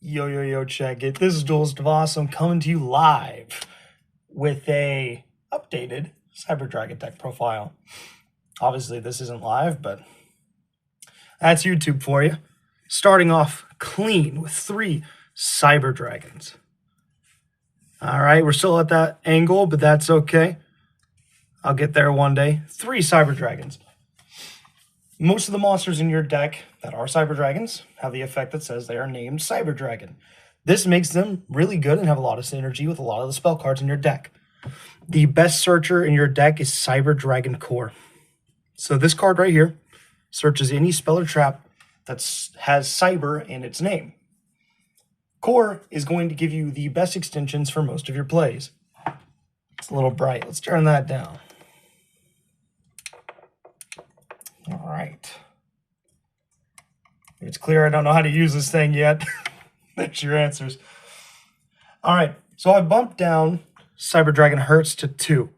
Yo, yo, yo, check it. This is Duelist of Awesome coming to you live with a updated Cyber Dragon deck profile. Obviously, this isn't live, but that's YouTube for you. Starting off clean with 3 Cyber Dragons. All right, we're still at that angle, but that's okay. I'll get there one day. 3 Cyber Dragons. Most of the monsters in your deck that are Cyber Dragons have the effect that says they are named Cyber Dragon. This makes them really good and have a lot of synergy with a lot of the spell cards in your deck. The best searcher in your deck is Cyber Dragon Core. So this card right here searches any spell or trap that has Cyber in its name. Core is going to give you the best extensions for most of your plays. It's a little bright. Let's turn that down. All right. If it's clear I don't know how to use this thing yet, that's your answers. All right, so I bumped down Cyber Dragon Hertz to 2.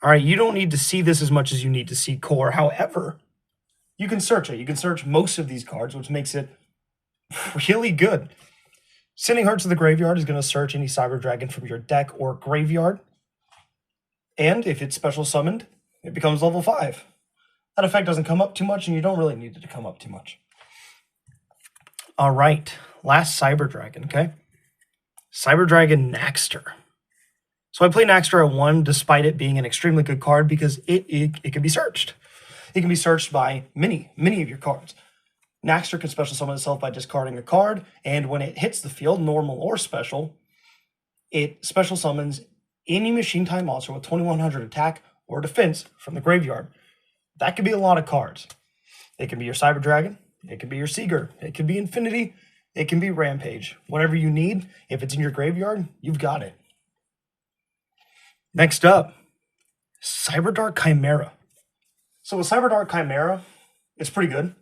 All right, you don't need to see this as much as you need to see Core. However, you can search it. You can search most of these cards, which makes it really good. Sending Hertz to the graveyard is going to search any Cyber Dragon from your deck or graveyard. And if it's special summoned, it becomes level 5. That effect doesn't come up too much, and you don't really need it to come up too much. All right, last Cyber Dragon, okay? Cyber Dragon Naxter. So I play Naxter at 1 despite it being an extremely good card because it can be searched. It can be searched by many of your cards. Naxter can special summon itself by discarding a card, and when it hits the field, normal or special, it special summons any machine type monster with 2100 attack or defense from the graveyard. That could be a lot of cards. It can be your Cyber Dragon. It can be your Seeger. It can be Infinity. It can be Rampage. Whatever you need, if it's in your graveyard, you've got it. Next up, Cyberdark Chimera. So with Cyberdark Chimera, it's pretty good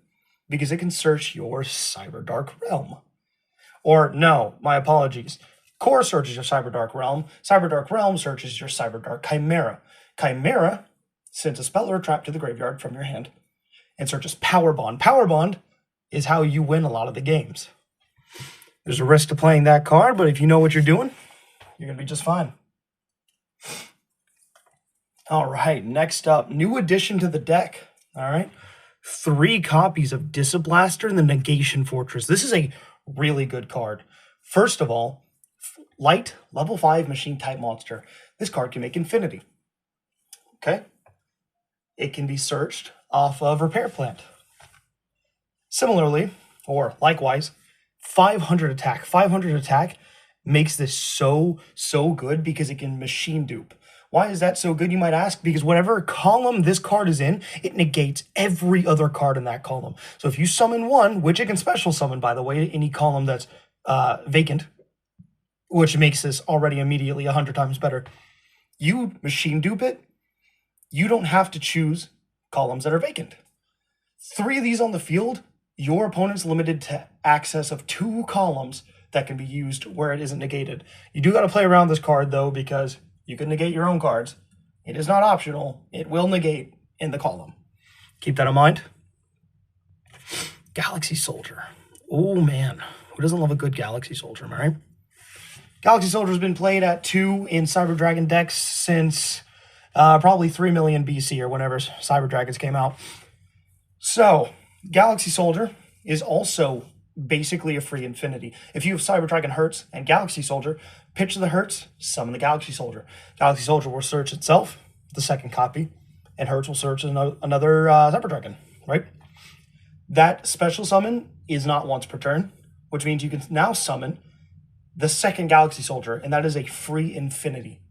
because it can search your Cyberdark Realm. Or no, my apologies. Core searches your Cyberdark Realm. Cyberdark Realm searches your Cyberdark Chimera. Chimera sends a spell or a trap to the graveyard from your hand and searches Power Bond. Power Bond is how you win a lot of the games. There's a risk to playing that card, but if you know what you're doing, you're going to be just fine. All right, next up, new addition to the deck. All right, 3 copies of Disiblaster and the Negation Fortress. This is a really good card. First of all, light, level 5 machine type monster. This card can make Infinity. Okay? It can be searched off of Repair Plant. Similarly, or likewise, 500 attack. 500 attack makes this so good because it can machine dupe. Why is that so good, you might ask? Because whatever column this card is in, it negates every other card in that column. So if you summon one, which it can special summon, by the way, any column that's vacant, which makes this already immediately 100 times better, you machine dupe it, you don't have to choose columns that are vacant. 3 of these on the field, your opponent's limited to access of 2 columns that can be used where it isn't negated. You do got to play around this card, though, because you can negate your own cards. It is not optional. It will negate in the column. Keep that in mind. Galaxy Soldier. Oh, man. Who doesn't love a good Galaxy Soldier, am I right? Galaxy Soldier has been played at 2 in Cyber Dragon decks since probably 3 million BC or whenever Cyber Dragons came out. So, Galaxy Soldier is also basically a free Infinity. If you have Cyber Dragon Hertz and Galaxy Soldier, pitch the Hertz, summon the Galaxy Soldier. Galaxy Soldier will search itself, the second copy, and Hertz will search another Cyber Dragon, right? That special summon is not once per turn, which means you can now summon the second Galaxy Soldier, and that is a free Infinity.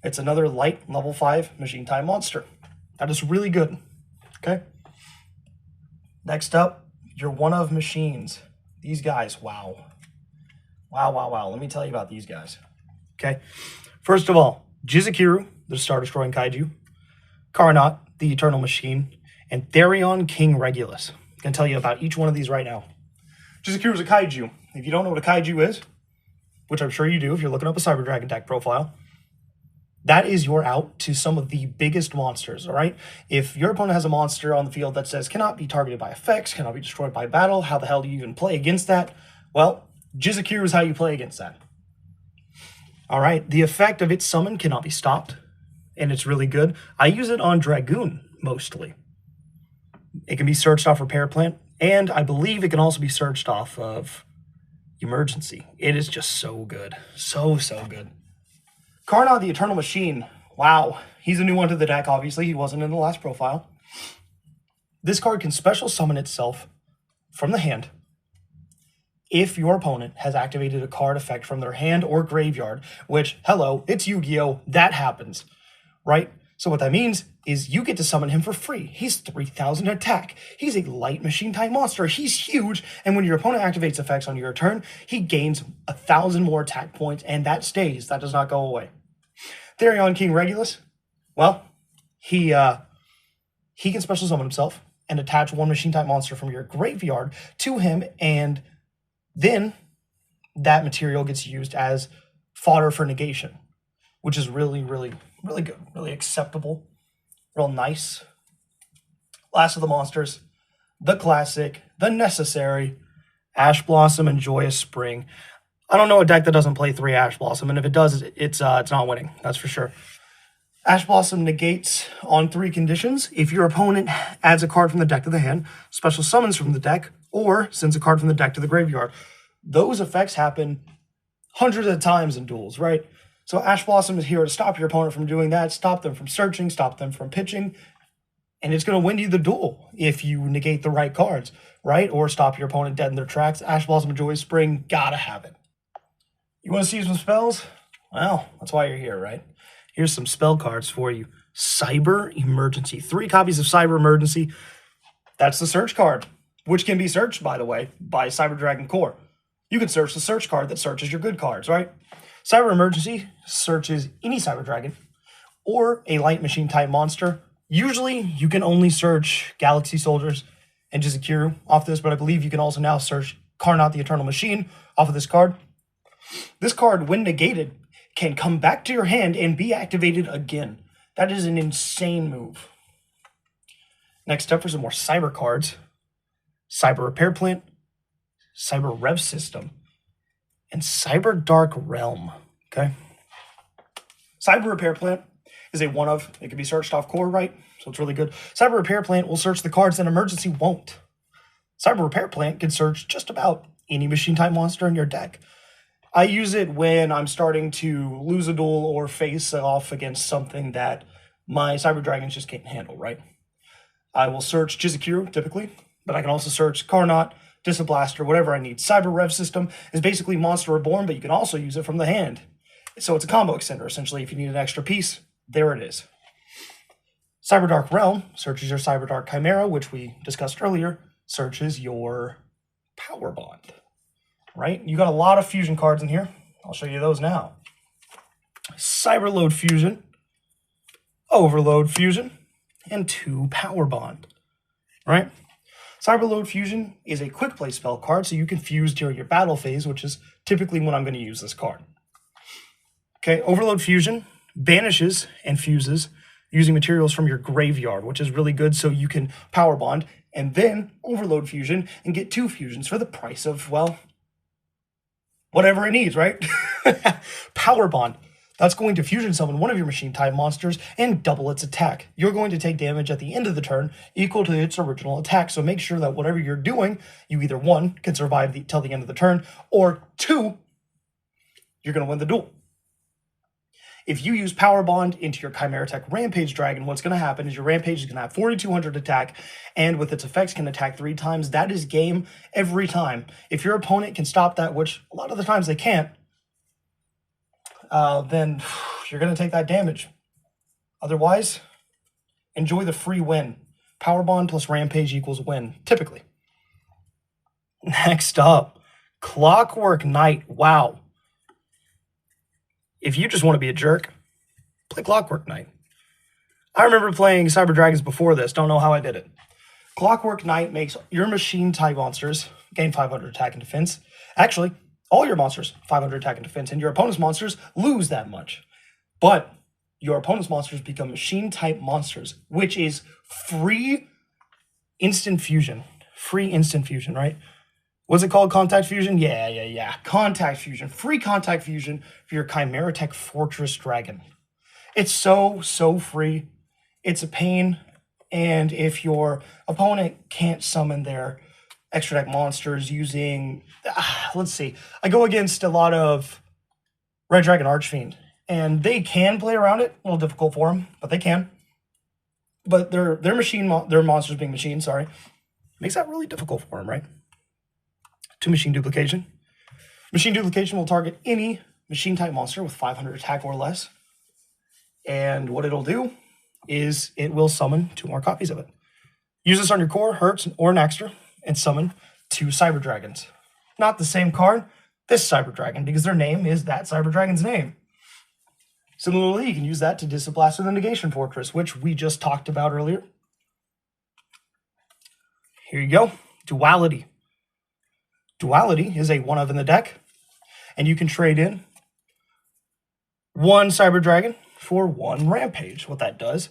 It's another light level 5 machine type monster. That is really good. Okay. Next up, your one of machines. These guys, wow. Wow. Let me tell you about these guys. Okay. First of all, Jizukiru, the Star Destroying Kaiju, Carnot, the Eternal Machine, and Therion King Regulus. I'm going to tell you about each one of these right now. Jizukiru is a Kaiju. If you don't know what a Kaiju is, which I'm sure you do if you're looking up a Cyber Dragon deck profile, that is your out to some of the biggest monsters, all right? If your opponent has a monster on the field that says cannot be targeted by effects, cannot be destroyed by battle, how the hell do you even play against that? Well, Jizakir is how you play against that. All right, the effect of its summon cannot be stopped, and it's really good. I use it on Dragoon, mostly. It can be searched off Repair Plant, and I believe it can also be searched off of Emergency. It is just so good. So good. Karna, the Eternal Machine. Wow, he's a new one to the deck, obviously. He wasn't in the last profile. This card can special summon itself from the hand if your opponent has activated a card effect from their hand or graveyard, which, hello, it's Yu-Gi-Oh! That happens, right? So what that means is you get to summon him for free. He's 3,000 attack. He's a light machine type monster. He's huge, and when your opponent activates effects on your turn, he gains 1,000 more attack points, and that stays. That does not go away. Therion King Regulus, well, he can special summon himself and attach one machine type monster from your graveyard to him, and then that material gets used as fodder for negation, which is really good, really acceptable, real nice. Last of the monsters, the classic, the necessary, Ash Blossom and Joyous Spring. I don't know a deck that doesn't play 3 Ash Blossom, and if it does, it's not winning, that's for sure. Ash Blossom negates on 3 conditions. If your opponent adds a card from the deck to the hand, special summons from the deck, or sends a card from the deck to the graveyard. Those effects happen hundreds of times in duels, right? So Ash Blossom is here to stop your opponent from doing that, stop them from searching, stop them from pitching, and it's going to win you the duel if you negate the right cards, right? Or stop your opponent dead in their tracks. Ash Blossom and Joyous Spring, gotta have it. You want to see some spells? Well, that's why you're here, right? Here's some spell cards for you. Cyber Emergency. 3 copies of Cyber Emergency. That's the search card, which can be searched, by the way, by Cyber Dragon Core. You can search the search card that searches your good cards, right? Cyber Emergency searches any Cyber Dragon or a light machine type monster. Usually, you can only search Galaxy Soldiers and Jizukiru off this, but I believe you can also now search Karnat the Eternal Machine off of this card. This card, when negated, can come back to your hand and be activated again. That is an insane move. Next up for some more Cyber cards. Cyber Repair Plant, Cyber Rev System, and Cyber Dark Realm, okay? Cyber Repair Plant is a one-of. It can be searched off core, right? So it's really good. Cyber Repair Plant will search the cards that Emergency won't. Cyber Repair Plant can search just about any machine-type monster in your deck. I use it when I'm starting to lose a duel or face off against something that my Cyber Dragons just can't handle, right? I will search Jizukiru, typically, but I can also search Karnat, Disablaster, whatever I need. Cyber Rev System is basically Monster Reborn, but you can also use it from the hand. So it's a combo extender, essentially. If you need an extra piece, there it is. Cyber Dark Realm searches your Cyber Dark Chimera, which we discussed earlier, searches your Power Bond, right? You got a lot of fusion cards in here. I'll show you those now. Cyberload Fusion, Overload Fusion, and 2 Power Bond, right? Cyberload Fusion is a quick play spell card, so you can fuse during your battle phase, which is typically when I'm going to use this card. Okay, Overload Fusion banishes and fuses using materials from your graveyard, which is really good, so you can Power Bond and then Overload Fusion and get 2 fusions for the price of, well, whatever it needs, right? Power Bond. That's going to fusion summon one of your machine type monsters and double its attack. You're going to take damage at the end of the turn equal to its original attack. So make sure that whatever you're doing, you either 1, can survive till the end of the turn, or 2, you're going to win the duel. If you use Power Bond into your Chimera Tech Rampage Dragon, what's going to happen is your Rampage is going to have 4,200 attack, and with its effects can attack 3 times. That is game every time. If your opponent can stop that, which a lot of the times they can't, then you're going to take that damage. Otherwise, enjoy the free win. Power Bond plus Rampage equals win, typically. Next up, Clockwork Knight. Wow. If you just want to be a jerk, play Clockwork Knight. I remember playing Cyber Dragons before this. Don't know how I did it. Clockwork Knight makes your machine type monsters gain 500 attack and defense. Actually, all your monsters, 500 attack and defense, and your opponent's monsters lose that much. But your opponent's monsters become machine-type monsters, which is free instant fusion. Free instant fusion, right? What's it called? Contact Fusion? Yeah. Contact Fusion. Free Contact Fusion for your Chimera Tech Fortress Dragon. It's so free. It's a pain. And if your opponent can't summon their extra deck monsters using... let's see. I go against a lot of Red Dragon Archfiend. And they can play around it. A little difficult for them, but they can. But their monsters being machines, sorry. Makes that really difficult for them, right? 2 machine duplication. Machine duplication will target any machine type monster with 500 attack or less. And what it'll do is it will summon 2 more copies of it. Use this on your core, Hertz, or Naxter, and summon 2 Cyber Dragons. Not the same card, this Cyber Dragon, because their name is that Cyber Dragon's name. Similarly, you can use that to Disciplaster the Negation Fortress, which we just talked about earlier. Here you go. Duality. Duality is a 1-of in the deck, and you can trade in 1 Cyber Dragon for 1 Rampage. What that does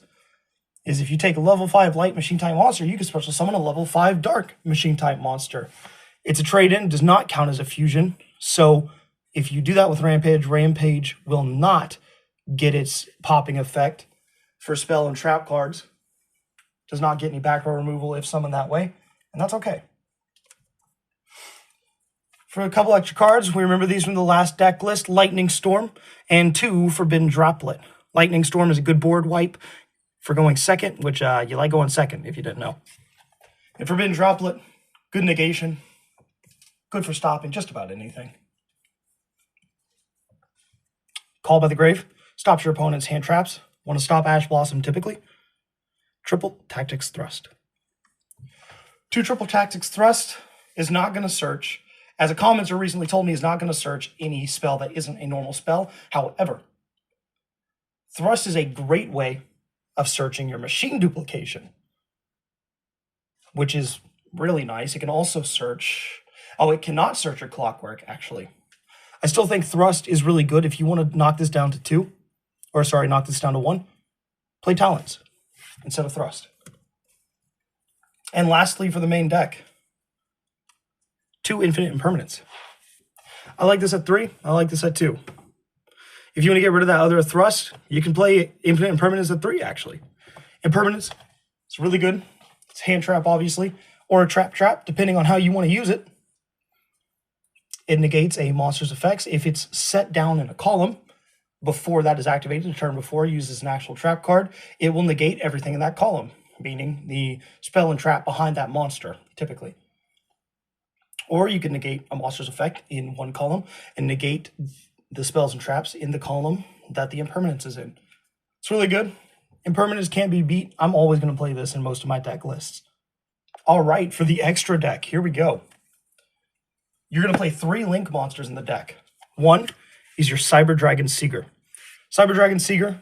is if you take a level 5 light machine type monster, you can special summon a level 5 dark machine type monster. It's a trade-in, does not count as a fusion, so if you do that with Rampage, Rampage will not get its popping effect for spell and trap cards. Does not get any back row removal if summoned that way, and that's okay. For a couple extra cards, we remember these from the last deck list, Lightning Storm and 2 Forbidden Droplet. Lightning Storm is a good board wipe for going second, which you like going second if you didn't know. And Forbidden Droplet, good negation, good for stopping just about anything. Call by the Grave, stops your opponent's hand traps. Want to stop Ash Blossom typically. Triple Tactics Thrust. 2 Triple Tactics Thrust is not going to search. As a commenter recently told me, is not going to search any spell that isn't a normal spell. However, Thrust is a great way of searching your machine duplication, which is really nice. It can also search... Oh, it cannot search your Clockwork, actually. I still think Thrust is really good if you want to knock this down to 2. Or, sorry, knock this down to 1. Play Talons instead of Thrust. And lastly, for the main deck, 2 Infinite Impermanence. I like this at 3. I like this at 2. If you want to get rid of that other Thrust, you can play Infinite Impermanence at 3, actually. Impermanence, it's really good. It's hand trap, obviously, or a trap, depending on how you want to use it. It negates a monster's effects if it's set down in a column before that is activated, a turn before it uses an actual trap card. It will negate everything in that column, meaning the spell and trap behind that monster, typically. Or you can negate a monster's effect in one column and negate the spells and traps in the column that the impermanence is in. It's really good. Impermanence can't be beat. I'm always going to play this in most of my deck lists. All right, for the extra deck, here we go. You're going to play 3 Link monsters in the deck. 1 is your Cyber Dragon Seeger. Cyber Dragon Seeger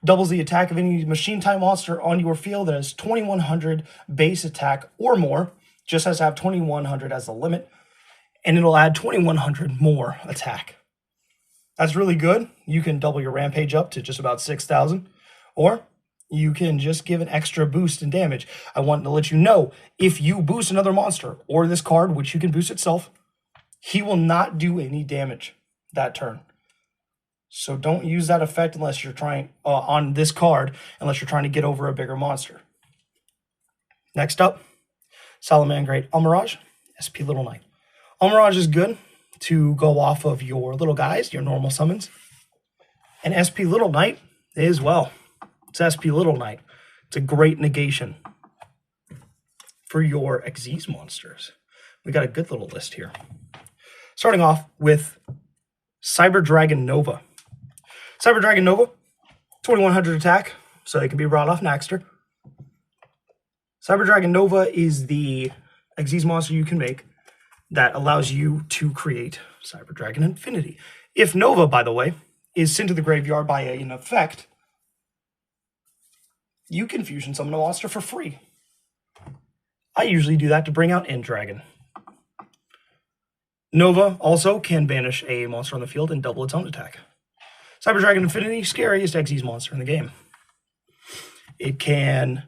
doubles the attack of any machine type monster on your field that has 2100 base attack or more. Just has to have 2100 as the limit, and it'll add 2100 more attack. That's really good. You can double your Rampage up to just about 6,000, or you can just give an extra boost in damage. I want to let you know, if you boost another monster, or this card, which you can boost itself, he will not do any damage that turn. So don't use that effect unless you're trying, on this card, unless you're trying to get over a bigger monster. Next up, Salamangreat Almirage, SP Little Knight. Almirage is good to go off of your little guys, your normal summons. And SP Little Knight is, well, it's SP Little Knight. It's a great negation for your Xyz monsters. We got a good little list here. Starting off with Cyber Dragon Nova. Cyber Dragon Nova, 2100 attack, so it can be brought off Naxter. Cyber Dragon Nova is the Xyz monster you can make that allows you to create Cyber Dragon Infinity. If Nova, by the way, is sent to the graveyard by an effect, you can fusion summon a monster for free. I usually do that to bring out End Dragon. Nova also can banish a monster on the field and double its own attack. Cyber Dragon Infinity, scariest Xyz monster in the game. It can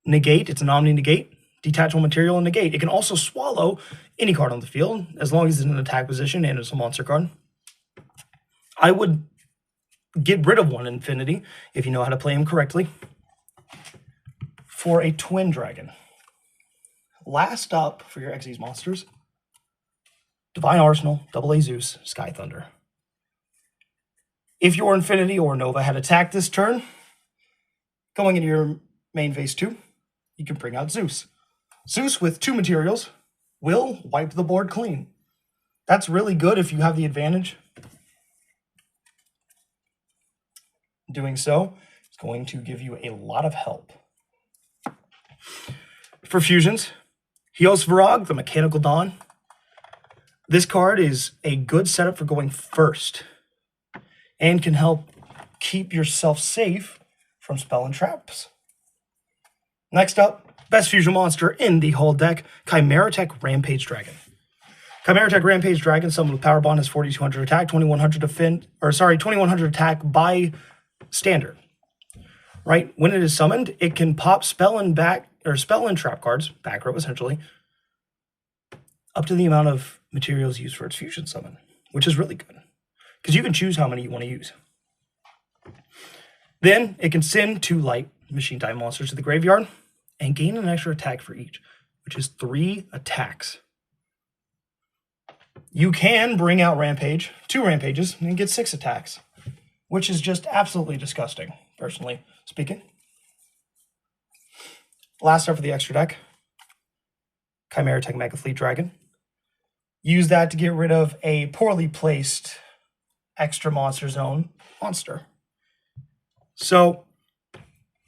negate, it's an omni-negate, detachable material, and negate. It can also swallow any card on the field, as long as it's in an attack position and it's a monster card. I would get rid of one Infinity, if you know how to play him correctly, for a Twin Dragon. Last up for your Xyz monsters, Divine Arsenal, AA Zeus, Sky Thunder. If your Infinity or Nova had attacked this turn, going into your main phase 2, you can bring out Zeus. Zeus with 2 materials will wipe the board clean. That's really good if you have the advantage. Doing so is going to give you a lot of help. For fusions, Heos Varag, the Mechanical Dawn. This card is a good setup for going first and can help keep yourself safe from spell and traps. Next up, best fusion monster in the whole deck, Chimeratech Rampage Dragon. Chimeratech Rampage Dragon, summoned with Power Bond, has 4,200 attack, 2,100 defend, 2,100 attack by standard. Right? When it is summoned, it can pop spell and trap cards, back row essentially, up to the amount of materials used for its fusion summon, which is really good, because you can choose how many you want to use. Then it can send 2 light machine type monsters to the graveyard and gain an extra attack for each, which is 3 attacks. You can bring out Rampage, 2 Rampages, and get 6 attacks, which is just absolutely disgusting, personally speaking. Last up for the extra deck, Chimeratech Mega Fleet Dragon. Use that to get rid of a poorly placed extra monster zone monster. So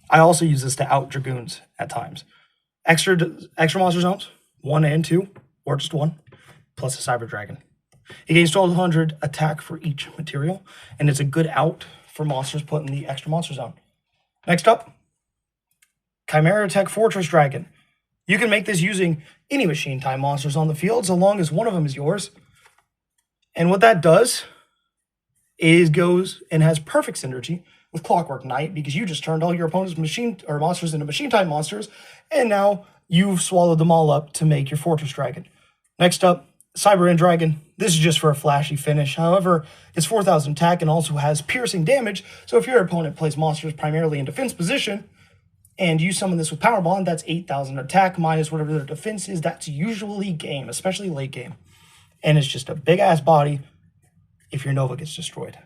I also use this to out Dragoons at times. Extra monster zones, 1 and 2, or just 1, plus a Cyber Dragon. It gains 1,200 attack for each material, and it's a good out for monsters put in the extra monster zone. Next up, Chimeratech Fortress Dragon. You can make this using any machine type monsters on the field, so long as one of them is yours. And what that does is goes and has perfect synergy with Clockwork Knight, because you just turned all your opponent's monsters into machine type monsters, and now you've swallowed them all up to make your Fortress Dragon. Next up, Cyber End Dragon. This is just for a flashy finish. However, it's 4,000 attack and also has piercing damage, so if your opponent plays monsters primarily in defense position, and you summon this with Power Bond, that's 8,000 attack minus whatever their defense is. That's usually game, especially late game. And it's just a big-ass body if your Nova gets destroyed.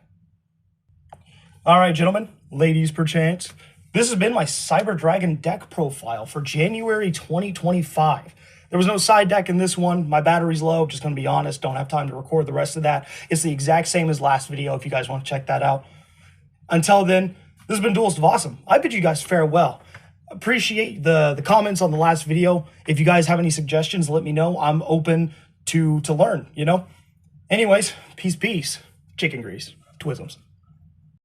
All right, gentlemen, ladies perchance, this has been my Cyber Dragon deck profile for January 2025. There was no side deck in this one. My battery's low, just going to be honest. Don't have time to record the rest of that. It's the exact same as last video if you guys want to check that out. Until then, this has been Duelist of Awesome. I bid you guys farewell. Appreciate the comments on the last video. If you guys have any suggestions, let me know. I'm open to learn, you know? Anyways, peace. Chicken grease. Twisms.